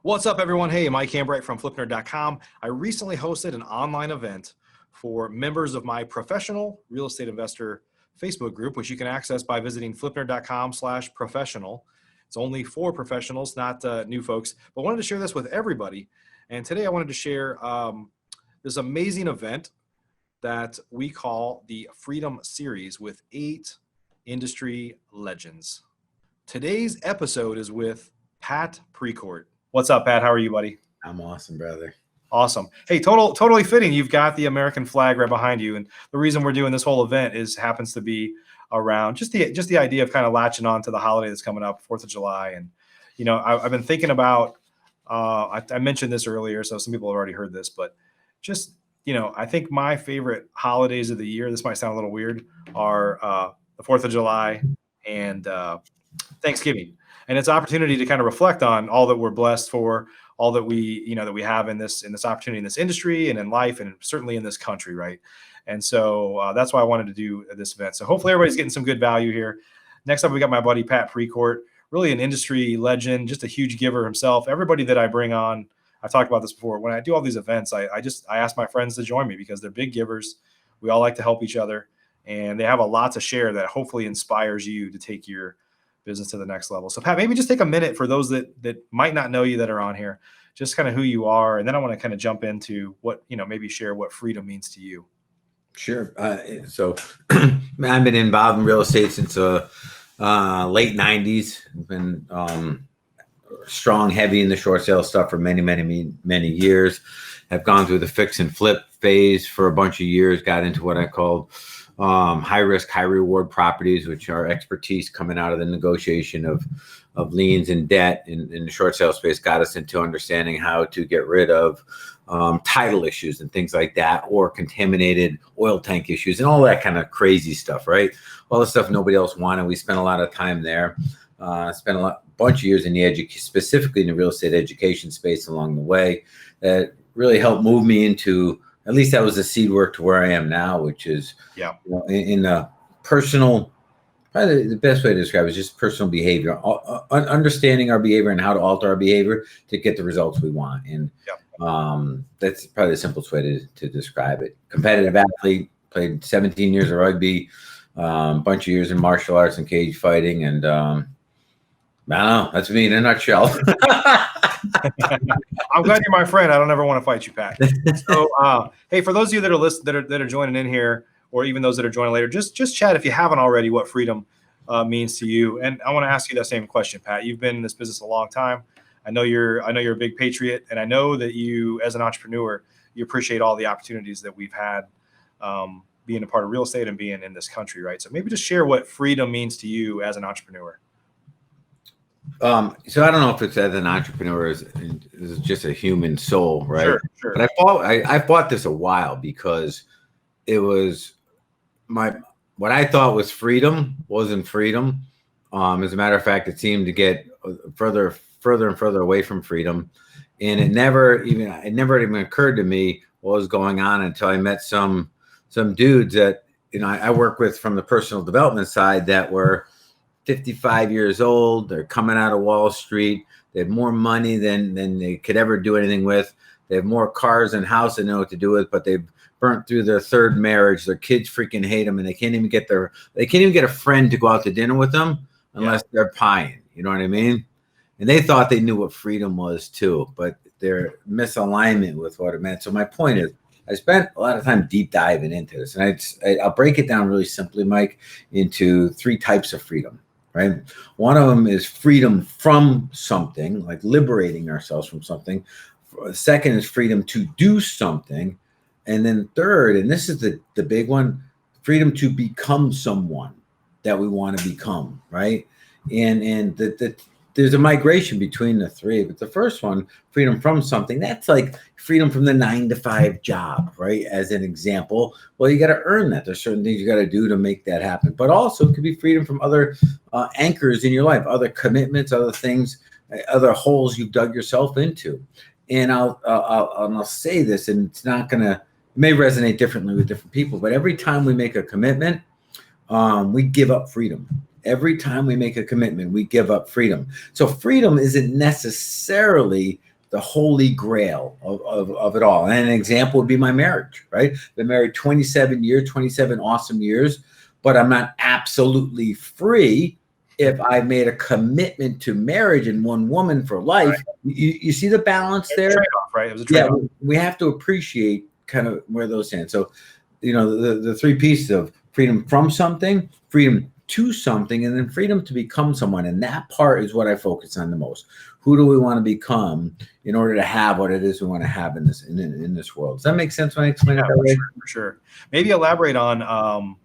What's up, everyone? Hey, Mike Hambright from FlipNerd.com. I recently hosted an online event for members of my professional real estate investor Facebook group, which you can access by visiting FlipNerd.com/professional. It's only for professionals, not new folks, but I wanted to share this with everybody. And today I wanted to share this amazing event that we call the Freedom Series with 8 industry legends. Today's episode is with Pat Precourt. What's up, Pat? How are you, buddy? I'm awesome, brother. Awesome. Hey, totally fitting. You've got the American flag right behind you, and the reason we're doing this whole event happens to be around just the idea of kind of latching on to the holiday that's coming up, 4th of July. And I've been thinking about. I mentioned this earlier, so some people have already heard this, but just I think my favorite holidays of the year. This might sound a little weird. Are the 4th of July and Thanksgiving. And it's an opportunity to kind of reflect on all that we're blessed for, all that we have in this opportunity in this industry and in life, and certainly in this country, right? And so that's why I wanted to do this event. So hopefully everybody's getting some good value here. Next up, we got my buddy Pat Precourt, really an industry legend, just a huge giver himself. Everybody that I bring on, I've talked about this before. When I do all these events, I ask my friends to join me because they're big givers. We all like to help each other, and they have a lot to share that hopefully inspires you to take your business to the next level. So Pat, maybe just take a minute for those that might not know you that are on here, just kind of who you are. And then I want to kind of jump into what, maybe share what freedom means to you. Sure. So I've been involved in real estate since late 90s. I've been strong, heavy in the short sale stuff for many years. Have gone through the fix and flip phase for a bunch of years, got into what I called high risk, high reward properties, which are expertise coming out of the negotiation of liens and debt in the short sale space, got us into understanding how to get rid of title issues and things like that, or contaminated oil tank issues and all that kind of crazy stuff, right? All the stuff nobody else wanted. We spent a lot of time there. Spent a bunch of years in the specifically in the real estate education space along the way. That really helped move me into. At least that was the seed work to where I am now, which is in the personal, probably the best way to describe it is just personal behavior, understanding our behavior and how to alter our behavior to get the results we want. And that's probably the simplest way to describe it. Competitive athlete, played 17 years of rugby, a bunch of years in martial arts and cage fighting. And I don't know, that's me in a nutshell. I'm glad you're my friend. I don't ever want to fight you, Pat. So, hey, for those of you that are listening, that are joining in here, or even those that are joining later, just chat if you haven't already what freedom means to you. And I want to ask you that same question, Pat. You've been in this business a long time. I know you're a big patriot, and I know that you, as an entrepreneur, you appreciate all the opportunities that we've had being a part of real estate and being in this country, right? So maybe just share what freedom means to you as an entrepreneur. So I don't know if it's as an entrepreneur is just a human soul, right? Sure. But I fought this a while because it was what I thought was freedom wasn't freedom. As a matter of fact, it seemed to get further and further away from freedom, and it never even occurred to me what was going on until I met some dudes that I work with from the personal development side that were 55 years old. They're coming out of Wall Street. They have more money than they could ever do anything with. They have more cars and house they know what to do with, but they've burnt through their third marriage. Their kids freaking hate them, and they can't even get a friend to go out to dinner with them unless they're pieing. You know what I mean? And they thought they knew what freedom was too, but their misalignment with what it meant. So my point is, I spent a lot of time deep diving into this, and I'll break it down really simply, Mike, into 3 types of freedom. Right. One of them is freedom from something, like liberating ourselves from something. Second is freedom to do something. And then third, and this is the big one, freedom to become someone that we want to become. Right. And there's a migration between the 3. But the first one, freedom from something, that's like freedom from the 9-to-5 job, right? As an example, well, you got to earn that. There's certain things you got to do to make that happen. But also it could be freedom from other anchors in your life, other commitments, other things, other holes you've dug yourself into. And I'll say this, and it's not gonna, it may resonate differently with different people, but every time we make a commitment, we give up freedom. Every time we make a commitment, we give up freedom. So freedom isn't necessarily the holy grail of it all. And an example would be my marriage, right? Been married 27 years, 27 awesome years, but I'm not absolutely free if I made a commitment to marriage and one woman for life. Right. You see the balance there? Trade-off, right? It was a trade-off. Yeah, we have to appreciate kind of where those stand. So, the three pieces of freedom from something, freedom to something, and then freedom to become someone. And that part is what I focus on the most. Who do we want to become in order to have what it is we want to have in this world? Does that make sense when I explain it that way? For sure. Maybe elaborate on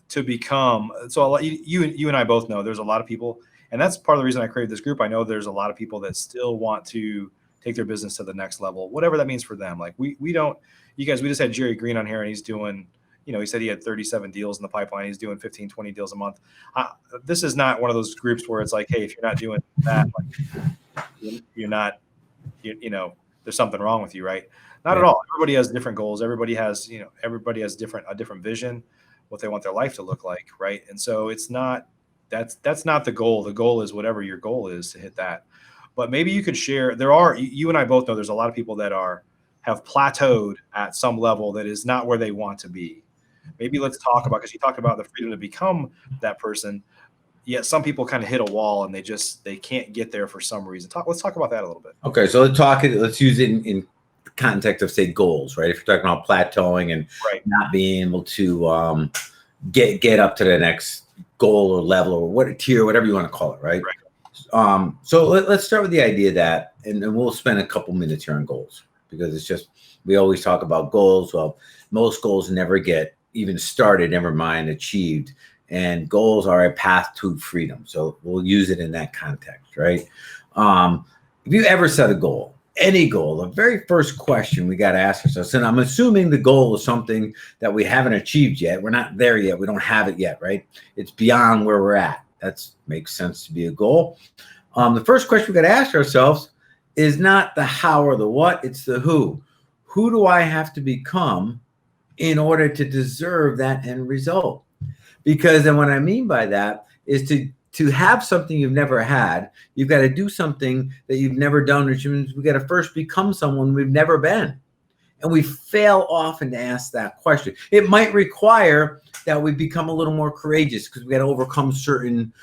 to become. So you and I both know there's a lot of people, and that's part of the reason I created this group. I know there's a lot of people that still want to take their business to the next level, whatever that means for them. Like we don't, you guys, we just had Jerry Green on here, and he's doing, he said he had 37 deals in the pipeline. He's doing 15, 20 deals a month. This is not one of those groups where it's like, hey, if you're not doing that, like, you're not, there's something wrong with you, right? Not at all. Everybody has different goals. Everybody has, a different vision, what they want their life to look like, right? And so it's not, that's not the goal. The goal is whatever your goal is to hit that. But maybe you could share, you and I both know there's a lot of people that have plateaued at some level that is not where they want to be. Maybe let's talk about, because you talked about the freedom to become that person, yet some people kind of hit a wall and they can't get there for some reason. Let's talk about that a little bit. Okay, so let's use it in context of, say, goals, right? If you're talking about plateauing and not being able to get up to the next goal or level or what tier, whatever you want to call it, right? So let's start with the idea that, and we'll spend a couple minutes here on goals, because it's just, we always talk about goals. Well, most goals never get even started, never mind achieved. And goals are a path to freedom. So we'll use it in that context, right? If you ever set a goal, any goal, the very first question we got to ask ourselves, and I'm assuming the goal is something that we haven't achieved yet. We're not there yet. We don't have it yet, right? It's beyond where we're at. That makes sense to be a goal. The first question we got to ask ourselves is not the how or the what, it's the who. Who do I have to become in order to deserve that end result? Because then what I mean by that is to have something you've never had, you've got to do something that you've never done, which means we got to first become someone we've never been. And we fail often to ask that question. It might require that we become a little more courageous because we got to overcome certain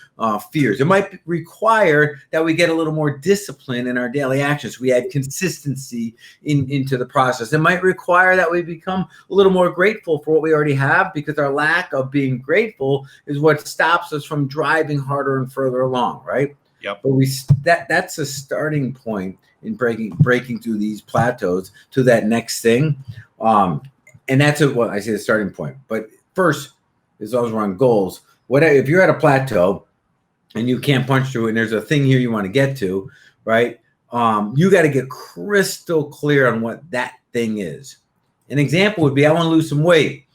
fears. It might require that we get a little more discipline in our daily actions. We add consistency into the process. It might require that we become a little more grateful for what we already have, because our lack of being grateful is what stops us from driving harder and further along, right? Yep. But that's a starting point in breaking through these plateaus to that next thing. And that's what I say the starting point. But first, as always, we're on goals. If you're at a plateau and you can't punch through it, and there's a thing here you want to get to, right? You got to get crystal clear on what that thing is. An example would be, I want to lose some weight.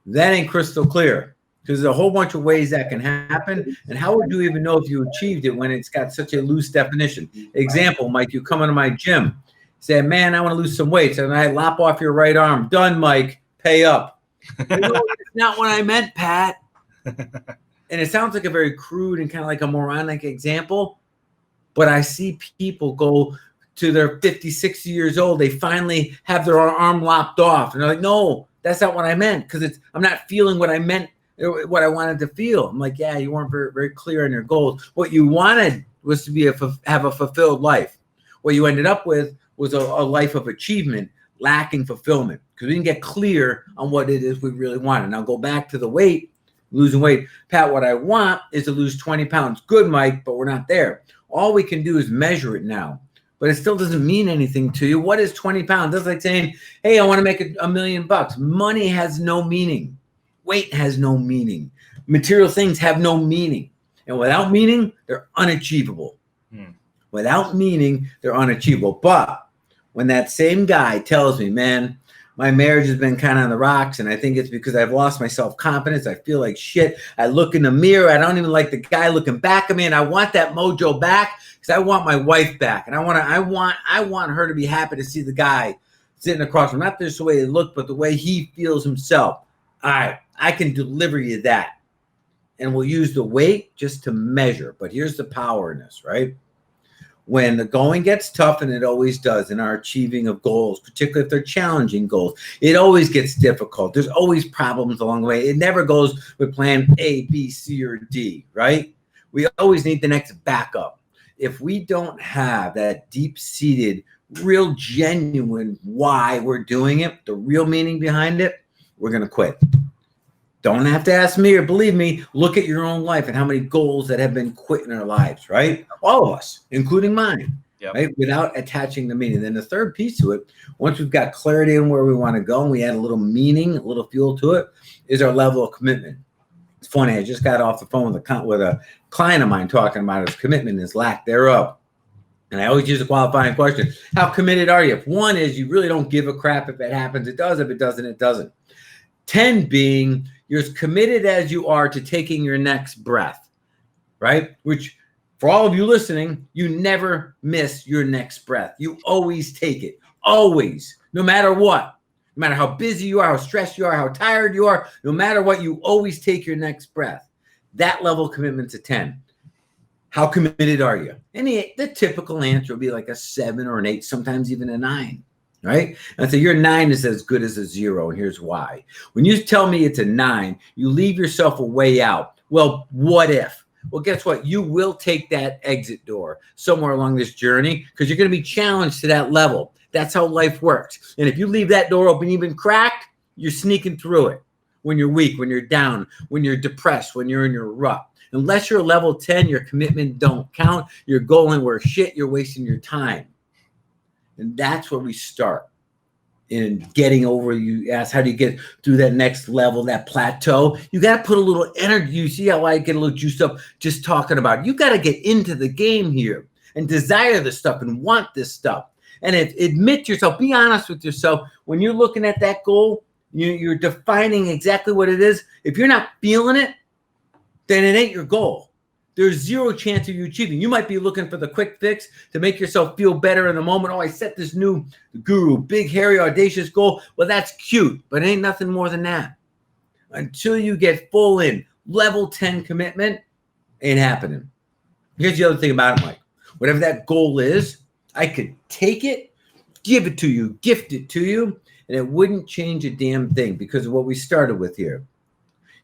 That ain't crystal clear, because there's a whole bunch of ways that can happen. And how would you even know if you achieved it when it's got such a loose definition? Example, Mike, you come into my gym, say, man, I want to lose some weight. And I lop off your right arm. Done, Mike, pay up. It's not what I meant, Pat. And it sounds like a very crude and kind of like a moronic example, but I see people go to their 50, 60 years old. They finally have their arm lopped off. And they're like, no, that's not what I meant, because I'm not feeling what I meant, what I wanted to feel. I'm like, yeah, you weren't very, very clear on your goals. What you wanted was to have a fulfilled life. What you ended up with was a life of achievement, lacking fulfillment, because we didn't get clear on what it is we really wanted. Now go back to the weight, losing weight. Pat, what I want is to lose 20 pounds. Good, Mike, but we're not there. All we can do is measure it now, but it still doesn't mean anything to you. What is 20 pounds? That's like saying, hey, I want to make $1 million. Money has no meaning. Weight has no meaning. Material things have no meaning. And without meaning, they're unachievable. Without meaning, they're unachievable. But when that same guy tells me, man, my marriage has been kind of on the rocks, and I think it's because I've lost my self-confidence. I feel like shit. I look in the mirror. I don't even like the guy looking back at me, and I want that mojo back because I want my wife back, and I want her to be happy to see the guy sitting across from, not just the way he looked, but the way he feels himself. All right, I can deliver you that, and we'll use the weight just to measure. But here's the power in this, right? when the going gets tough, and it always does in our achieving of goals, particularly if they're challenging goals, it always gets difficult. There's always problems along the way. It never goes with plan A, B, C, or D, right? We always need the next backup. If we don't have that deep-seated, real genuine why we're doing it, the real meaning behind it, we're going to quit. Don't have to ask me or believe me. Look at your own life and how many goals that have been quit in our lives, right? All of us, including mine, right? Without attaching the meaning. Then the third piece to it, once we've got clarity on where we want to go and we add a little meaning, a little fuel to it, is our level of commitment. It's funny. I just got off the phone with a client of mine talking about his commitment and his lack thereof. And I always use a qualifying question. How committed are you? If 1 is you really don't give a crap. If it happens, it does. If it doesn't, it doesn't. 10 being you're as committed as you are to taking your next breath, right? Which for all of you listening, you never miss your next breath. You always take it, always, no matter what, no matter how busy you are, how stressed you are, how tired you are, no matter what, you always take your next breath. That level of commitment's a 10. How committed are you? And the typical answer will be like a 7 or an 8, sometimes even a 9. Right? And so your 9 is as good as a 0. And here's why. When you tell me it's a 9, you leave yourself a way out. Well, what if? Well, guess what? You will take that exit door somewhere along this journey because you're going to be challenged to that level. That's how life works. And if you leave that door open, even cracked, you're sneaking through it when you're weak, when you're down, when you're depressed, when you're in your rut. Unless you're level 10, your commitment don't count. You're going where shit, you're wasting your time. And that's where we start in getting over. You ask, how do you get through that next level, that plateau? You got to put a little energy. You see how I get a little juiced up just talking about it. You got to get into the game here and desire this stuff and want this stuff. And admit yourself, be honest with yourself. When you're looking at that goal, you're defining exactly what it is. If you're not feeling it, then it ain't your goal. There's 0 chance of you achieving. You might be looking for the quick fix to make yourself feel better in the moment. Oh, I set this new guru, big, hairy, audacious goal. Well, that's cute, but it ain't nothing more than that. Until you get full in, level 10 commitment, ain't happening. Here's the other thing about it, Mike. Whatever that goal is, I could take it, give it to you, gift it to you, and it wouldn't change a damn thing because of what we started with here.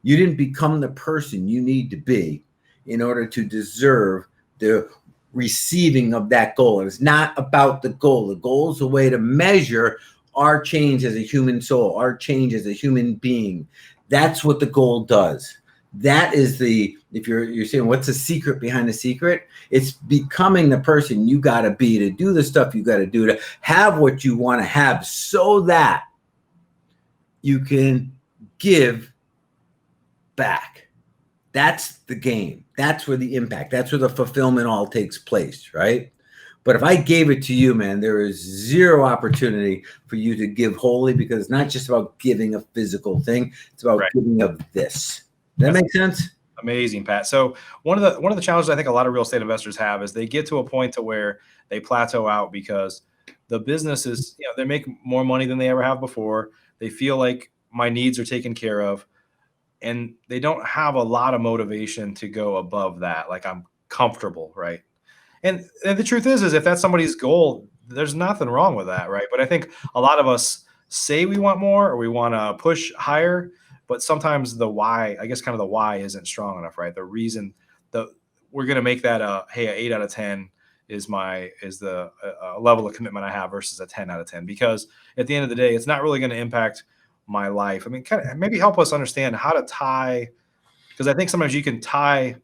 You didn't become the person you need to be in order to deserve the receiving of that goal. And it's not about the goal. The goal is a way to measure our change as a human soul, our change as a human being. That's what the goal does. That is if you're saying, what's the secret behind the secret? It's becoming the person you got to be to do the stuff you got to do to have what you want to have so that you can give back. That's the game. That's where the impact, that's where the fulfillment all takes place, right? But if I gave it to you, man, there is 0 opportunity for you to give wholly because it's not just about giving a physical thing. It's about giving of this. Does that make sense? Amazing, Pat. So one of the challenges I think a lot of real estate investors have is they get to a point to where they plateau out because the business is, they make more money than they ever have before. They feel like my needs are taken care of. And they don't have a lot of motivation to go above that. Like I'm comfortable, right? And the truth is if that's somebody's goal, there's nothing wrong with that, right? But I think a lot of us say we want more or we want to push higher, but sometimes the why, I guess kind of the why isn't strong enough, right? The reason that we're going to make that an 8 out of 10 is the level of commitment I have versus a 10 out of 10, because at the end of the day, it's not really going to impact my life. I mean, kind of maybe help us understand how to tie, because I think sometimes you can tie,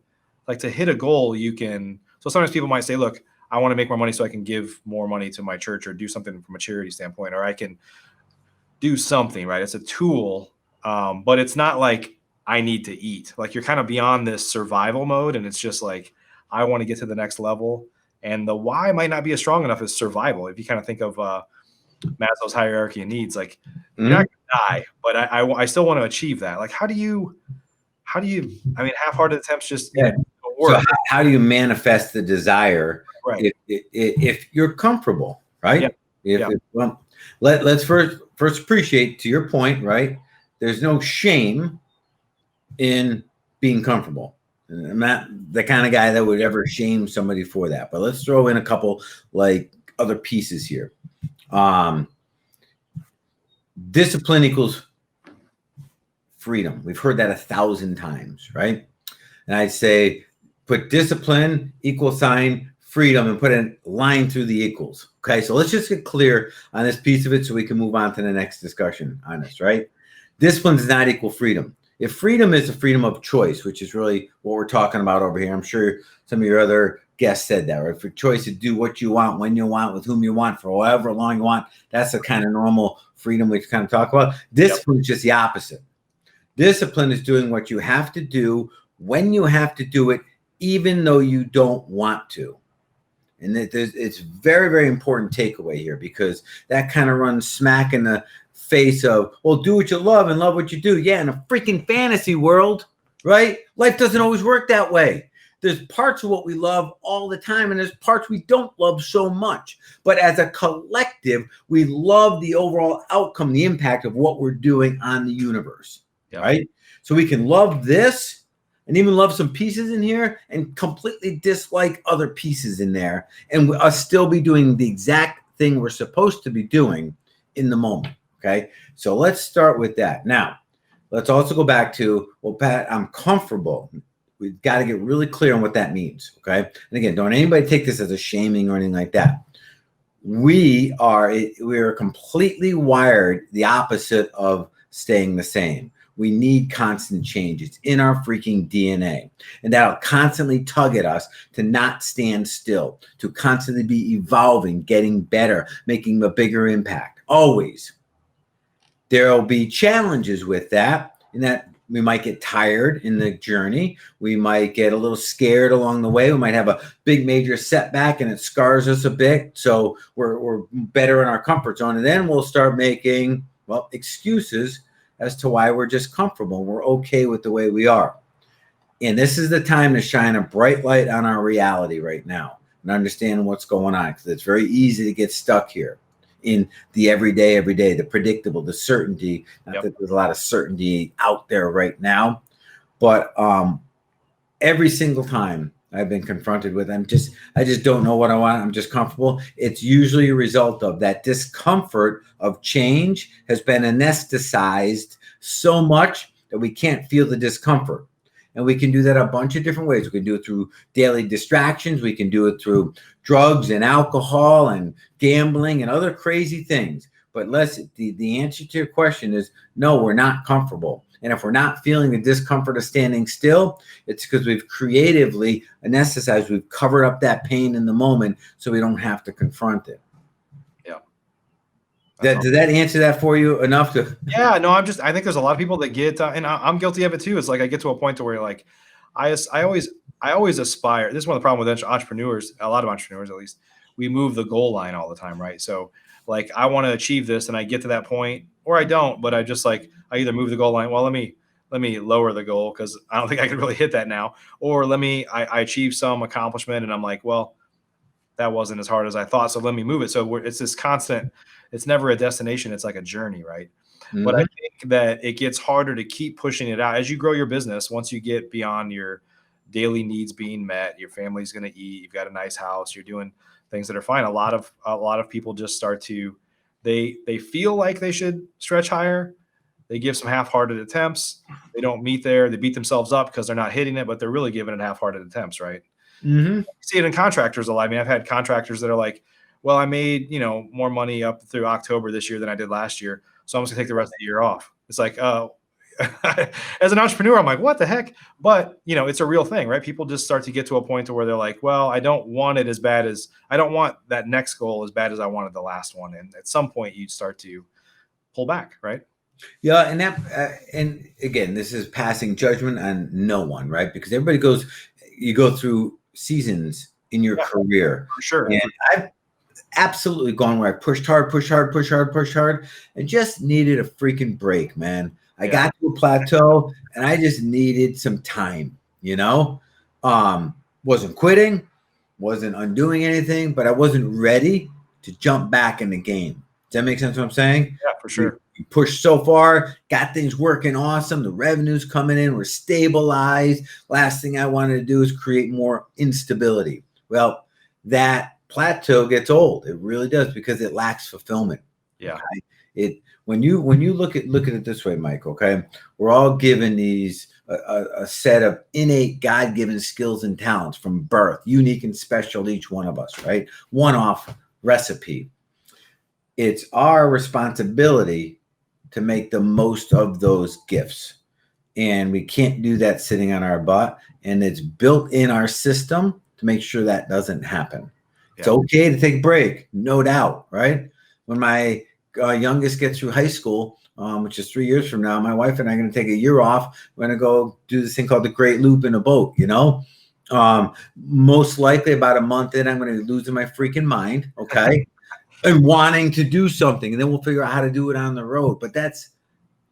like to hit a goal, you can. So sometimes people might say, look, I want to make more money so I can give more money to my church or do something from a charity standpoint, or I can do something, right? It's a tool, but it's not like I need to eat. Like you're kind of beyond this survival mode. And it's just like, I want to get to the next level. And the why might not be as strong enough as survival. If you kind of think of Maslow's hierarchy of needs, like you're not gonna die, but I still want to achieve that. Like how do you I mean, half-hearted attempts just don't work. So how do you manifest the desire if you're comfortable, right? Well, let's first appreciate, to your point, right? There's no shame in being comfortable. I'm not the kind of guy that would ever shame somebody for that. But let's throw in a couple like other pieces here. Discipline equals freedom. We've heard that 1,000 times, right? And I'd say put discipline, equal sign, freedom, and put a line through the equals. Okay, so let's just get clear on this piece of it so we can move on to the next discussion on this, right? Discipline does not equal freedom. If freedom is the freedom of choice, which is really what we're talking about over here, I'm sure some of your other guests said that, right? For choice to do what you want, when you want, with whom you want, for however long you want, that's the kind of normal freedom we kind of talk about. Discipline is just the opposite. Discipline is doing what you have to do when you have to do it, even though you don't want to. And it's very, very important takeaway here, because that kind of runs smack in the face of, well, do what you love and love what you do. Yeah, in a freaking fantasy world, right? Life doesn't always work that way. There's parts of what we love all the time, and there's parts we don't love so much. But as a collective, we love the overall outcome, the impact of what we're doing on the universe, right? So we can love this and even love some pieces in here and completely dislike other pieces in there, and us still be doing the exact thing we're supposed to be doing in the moment. Okay, so let's start with that. Now, let's also go back to, well, Pat, I'm comfortable. We've got to get really clear on what that means. Okay, and again, don't anybody take this as a shaming or anything like that. We are completely wired the opposite of staying the same. We need constant change. It's in our freaking DNA. And that'll constantly tug at us to not stand still, to constantly be evolving, getting better, making a bigger impact. Always. There'll be challenges with that, in that we might get tired in the journey. We might get a little scared along the way. We might have a big major setback and it scars us a bit. So we're better in our comfort zone. And then we'll start making, well, excuses as to why we're just comfortable. We're okay with the way we are. And this is the time to shine a bright light on our reality right now and understand what's going on, because it's very easy to get stuck here in the every day, the predictable, the certainty. Not that there's a lot of certainty out there right now, but every single time I've been confronted with, I just don't know what I want. I'm just comfortable. It's usually a result of that discomfort of change has been anesthetized so much that we can't feel the discomfort. And we can do that a bunch of different ways. We can do it through daily distractions. We can do it through drugs and alcohol and gambling and other crazy things. But the answer to your question is no, we're not comfortable. And if we're not feeling the discomfort of standing still, it's because we've creatively anesthetized, we've covered up that pain in the moment so we don't have to confront it. Yeah. Did that answer that for you enough to? Yeah, no, I think there's a lot of people that get, and I'm guilty of it too. It's like I get to a point to where like, I always aspire. This is one of the problems with entrepreneurs, a lot of entrepreneurs at least, we move the goal line all the time, right? So like I want to achieve this and I get to that point, or I don't, but I just like, I either move the goal line. Well, let me lower the goal because I don't think I can really hit that now. Or I achieve some accomplishment and I'm like, well, that wasn't as hard as I thought. So let me move it. So it's this constant, it's never a destination. It's like a journey, right? Mm-hmm. But I think that it gets harder to keep pushing it out as you grow your business. Once you get beyond your daily needs being met, your family's going to eat, you've got a nice house, you're doing things that are fine. A lot of people just start to, they feel like they should stretch higher. They give some half-hearted attempts. They don't meet there. They beat themselves up because they're not hitting it, but they're really giving it half-hearted attempts, right? Mm-hmm. You see it in contractors a lot. I mean, I've had contractors that are like, well, I made, more money up through October this year than I did last year, so I'm just gonna take the rest of the year off. It's like, as an entrepreneur, I'm like, what the heck? But, it's a real thing, right? People just start to get to a point to where they're like, well, I don't want that next goal as bad as I wanted the last one. And at some point you start to pull back, right? Yeah. And and again, this is passing judgment on no one, right? Because you go through seasons in your career. For sure. And I've absolutely gone where I pushed hard, and just needed a freaking break, man. I got to a plateau and I just needed some time, wasn't quitting, wasn't undoing anything, but I wasn't ready to jump back in the game. Does that make sense what I'm saying? Yeah, for sure. We pushed so far, got things working awesome. The revenue's coming in. We're stabilized. Last thing I wanted to do is create more instability. Well, that plateau gets old. It really does, because it lacks fulfillment. Yeah. Okay? When you look at it this way, Mike, okay, we're all given these a set of innate God-given skills and talents from birth, unique and special, each one of us, right? One-off recipe. It's our responsibility to make the most of those gifts. And we can't do that sitting on our butt. And it's built in our system to make sure that doesn't happen. Yeah. It's okay to take a break, no doubt, right? When my youngest gets through high school, which is 3 years from now, my wife and I are going to take a year off. We're going to go do this thing called the Great Loop in a boat, you know? Most likely about a month in, I'm going to be losing my freaking mind, okay? And wanting to do something, and then we'll figure out how to do it on the road. But that's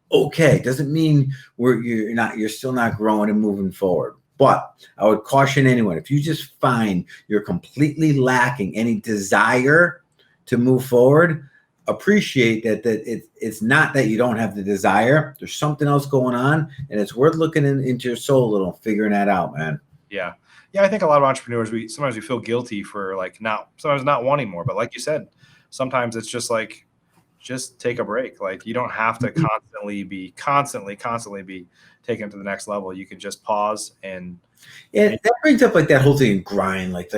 okay. Doesn't mean you're still not growing and moving forward. But I would caution anyone, if you just find you're completely lacking any desire to move forward, appreciate that it's not that you don't have the desire. There's something else going on, and it's worth looking into your soul a little, figuring that out, man. Yeah. Yeah, I think a lot of entrepreneurs, sometimes we feel guilty for sometimes not wanting more. But like you said, sometimes it's just like, just take a break. Like, you don't have to constantly be taken to the next level. You can just pause and that brings up like that whole thing of grind. Like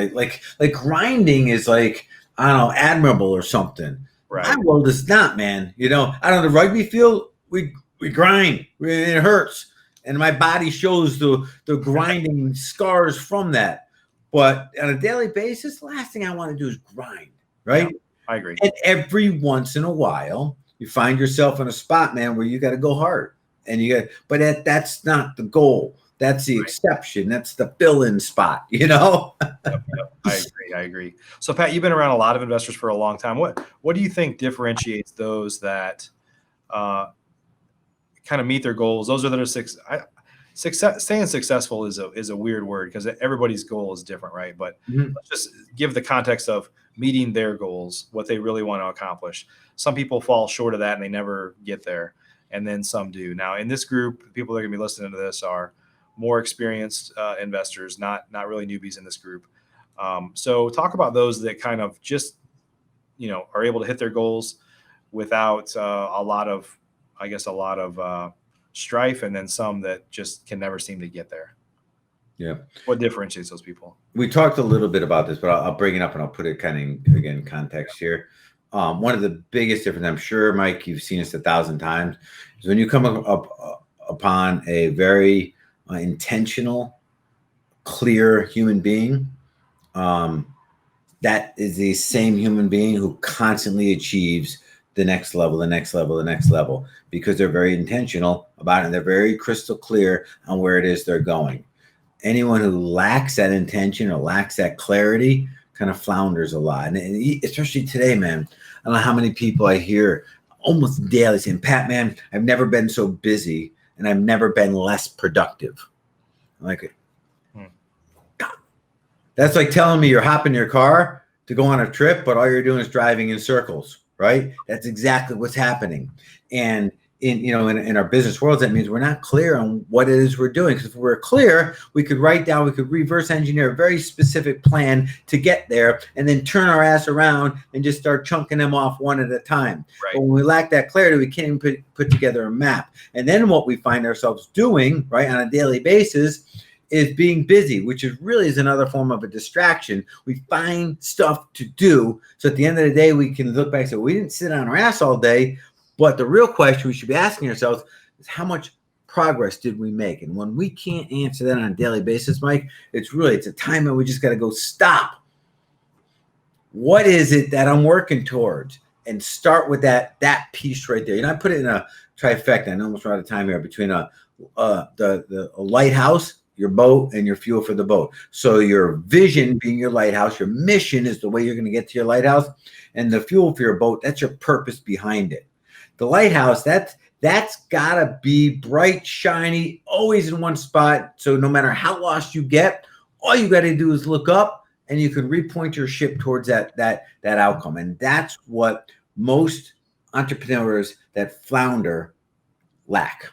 grinding is like, I don't know, admirable or something. Right. My world is not, man. You know, I don't know, the rugby field, we grind. It hurts. And my body shows the grinding scars from that. But on a daily basis, the last thing I want to do is grind, right? Yeah, I agree. And every once in a while, you find yourself in a spot, man, where you got to go hard. But that's not the goal. That's the exception. That's the fill-in spot, you know? Yep. I agree. So, Pat, you've been around a lot of investors for a long time. What do you think differentiates those that kind of meet their goals? Those are that are staying successful is a weird word, because everybody's goal is different, right? But let's just give the context of meeting their goals, what they really want to accomplish. Some people fall short of that and they never get there, and then some do. Now, in this group, the people that are going to be listening to this are more experienced investors, not really newbies in this group. So talk about those that kind of just, are able to hit their goals without a lot of strife, and then some that just can never seem to get there. Yeah. What differentiates those people? We talked a little bit about this, but I'll bring it up and I'll put it kind of, again, context here. One of the biggest differences, I'm sure, Mike, you've seen this 1,000 times, is when you come up upon a very intentional, clear human being, that is the same human being who constantly achieves the next level, because they're very intentional about it. And they're very crystal clear on where it is they're going. Anyone who lacks that intention or lacks that clarity kind of flounders a lot. And especially today, man, I don't know how many people I hear almost daily saying, Pat, man, I've never been so busy and I've never been less productive. I'm like, God. That's like telling me you're hopping your car to go on a trip, but all you're doing is driving in circles, right? That's exactly what's happening. And in our business world, that means we're not clear on what it is we're doing. Because if we're clear, we could reverse engineer a very specific plan to get there, and then turn our ass around and just start chunking them off one at a time. Right. But when we lack that clarity, we can't even put together a map. And then what we find ourselves doing, right, on a daily basis, is being busy, which is another form of a distraction. We find stuff to do. So at the end of the day, we can look back and say, we didn't sit on our ass all day. But the real question we should be asking ourselves is, how much progress did we make? And when we can't answer that on a daily basis, Mike, it's a time that we just got to go, stop. What is it that I'm working towards? And start with that piece right there. I put it in a trifecta. I know I'm almost out of time here, between a lighthouse, your boat, and your fuel for the boat. So your vision being your lighthouse, your mission is the way you're going to get to your lighthouse, and the fuel for your boat, that's your purpose behind it. The lighthouse, that's gotta be bright, shiny, always in one spot. So no matter how lost you get, all you got to do is look up, and you can repoint your ship towards that outcome. And that's what most entrepreneurs that flounder lack.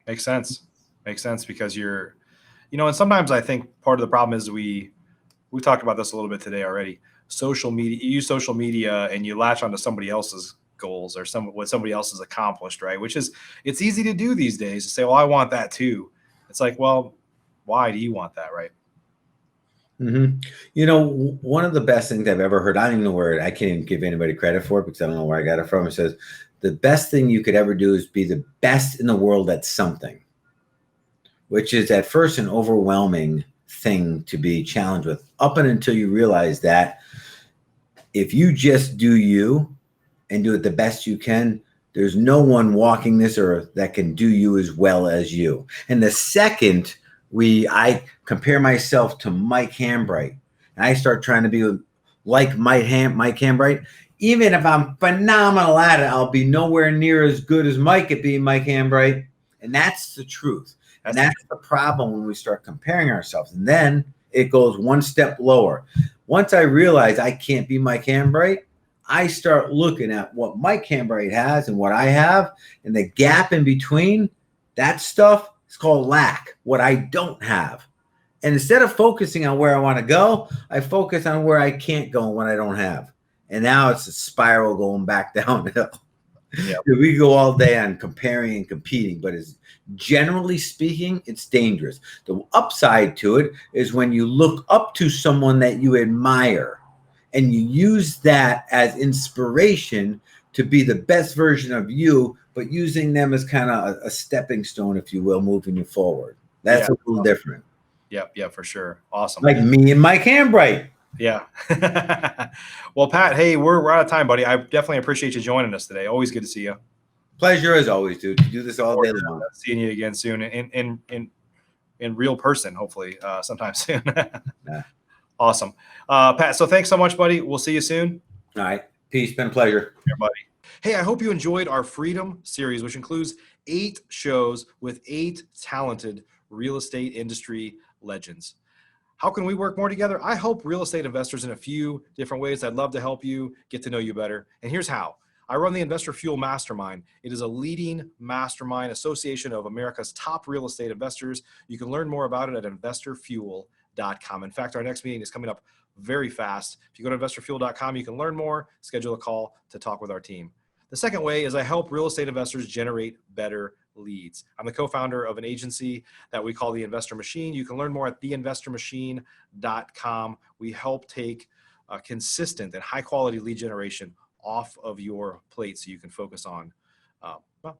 Makes sense. Makes sense because and sometimes I think part of the problem is we talked about this a little bit today already. Social media, you use social media and you latch onto somebody else's goals or what somebody else has accomplished, right? It's easy to do these days to say, well, I want that too. It's like, well, why do you want that, right? Mm-hmm. One of the best things I've ever heard, I don't even know where, I can't even give anybody credit for it because I don't know where I got it from. It says, the best thing you could ever do is be the best in the world at something, which is at first an overwhelming thing to be challenged with, up and until you realize that if you just do you and do it the best you can, there's no one walking this earth that can do you as well as you. And the second I compare myself to Mike Hambright, and I start trying to be like Mike Hambright, even if I'm phenomenal at it, I'll be nowhere near as good as Mike at being Mike Hambright. And that's the truth. And that's the problem when we start comparing ourselves. And then it goes one step lower. Once I realize I can't be Mike Hambright, I start looking at what Mike Hambright has and what I have, and the gap in between, that stuff is called lack, what I don't have. And instead of focusing on where I want to go, I focus on where I can't go and what I don't have. And now it's a spiral going back downhill. Yep. We go all day on comparing and competing, but generally speaking, it's dangerous. The upside to it is when you look up to someone that you admire and you use that as inspiration to be the best version of you, but using them as kind of a stepping stone, if you will, moving you forward. That's a little different. Yeah, for sure. Awesome. Like me and Mike Hambright. Yeah. Well, Pat, hey, we're out of time, buddy. I definitely appreciate you joining us today. Always good to see you. Pleasure as always, dude. You do this all day long. Seeing you again soon in real person, hopefully, sometime soon. Yeah. Awesome. Pat, so thanks so much, buddy. We'll see you soon. All right. Peace. Been a pleasure. Here, buddy. Hey, I hope you enjoyed our Freedom series, which includes 8 shows with 8 talented real estate industry legends. How can we work more together? I help real estate investors in a few different ways. I'd love to help you get to know you better. And here's how. I run the Investor Fuel Mastermind. It is a leading mastermind association of America's top real estate investors. You can learn more about it at investorfuel.com. In fact, our next meeting is coming up very fast. If you go to investorfuel.com, you can learn more, schedule a call to talk with our team. The second way is I help real estate investors generate better leads. I'm the co-founder of an agency that we call The Investor Machine. You can learn more at theinvestormachine.com. We help take consistent and high quality lead generation off of your plate so you can focus on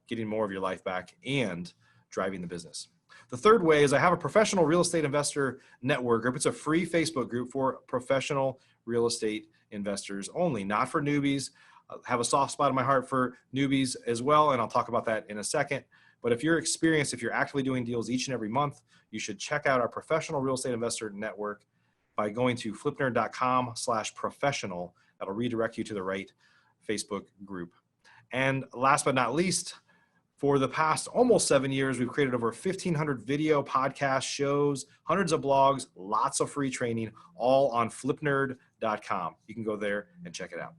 getting more of your life back and driving the business. The third way is I have a professional real estate investor network group. It's a free Facebook group for professional real estate investors only, not for newbies. I have a soft spot in my heart for newbies as well, and I'll talk about that in a second. But if you're experienced, if you're actively doing deals each and every month, you should check out our professional real estate investor network by going to flipnerd.com/professional. That'll redirect you to the right Facebook group. And last but not least, for the past almost 7 years, we've created over 1,500 video podcast shows, hundreds of blogs, lots of free training, all on flipnerd.com. You can go there and check it out.